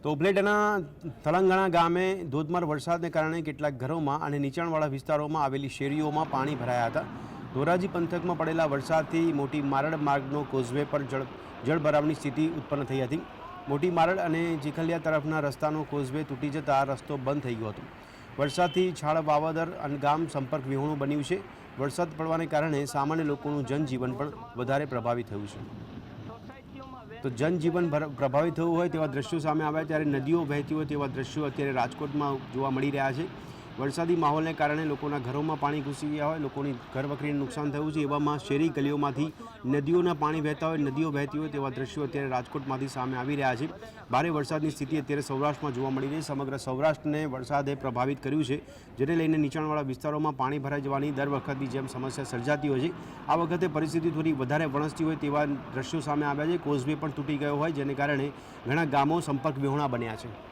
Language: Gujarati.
તો ઉપલેટાના તલંગાણા ગામે ધોધમાર વરસાદને કારણે કેટલાક ઘરોમાં અને નીચાણવાળા વિસ્તારોમાં આવેલી શેરીઓમાં પાણી ભરાયા હતા। ધોરાજી પંથકમાં પડેલા વરસાદથી મોટી મારડ માર્ગનો કોઝવે પર જળભરાવની સ્થિતિ ઉત્પન્ન થઈ હતી। મોટી મારડ અને ચીખલિયા તરફના રસ્તાનો કોઝવે તૂટી જતાં આ રસ્તો બંધ થઈ ગયો હતો। વરસાદથી છાળ વાવદર અને ગામ સંપર્ક વિહોણું બન્યું છે। વરસાદ પડવાને કારણે સામાન્ય લોકોનું જનજીવન પણ વધારે પ્રભાવિત થયું છે। તો જનજીવન પ્રભાવિત થયું હોય તેવા દ્રશ્યો સામે આવ્યા ત્યારે નદીઓ વહેતી હોય તેવા દ્રશ્યો અત્યારે રાજકોટમાં જોવા મળી રહ્યા છે। વરસાદી માહોલને કારણે લોકોના ઘરોમાં પાણી ઘૂસી ગયા હોય, લોકોની ઘરવખરીને નુકસાન થયું છે। એવામાં શેરી ગલીઓમાંથી નદીઓના પાણી વહેતા હોય, નદીઓ વહેતી હોય તેવા દ્રશ્યો અત્યારે રાજકોટમાંથી સામે આવી રહ્યા છે। ભારે વરસાદની સ્થિતિ અત્યારે સૌરાષ્ટ્રમાં જોવા મળી રહી છે। સમગ્ર સૌરાષ્ટ્રને વરસાદે પ્રભાવિત કર્યું છે, જેને લઈને નીચાણવાળા વિસ્તારોમાં પાણી ભરાઈ જવાની દર વખતની જેમ સમસ્યા સર્જાતી હોય છે। આ વખતે પરિસ્થિતિ થોડી વધારે વણસતી હોય તેવા દ્રશ્યો સામે આવ્યા છે। કોઝવે પણ તૂટી ગયો હોય, જેને કારણે ઘણા ગામો સંપર્ક વિહોણા બન્યા છે।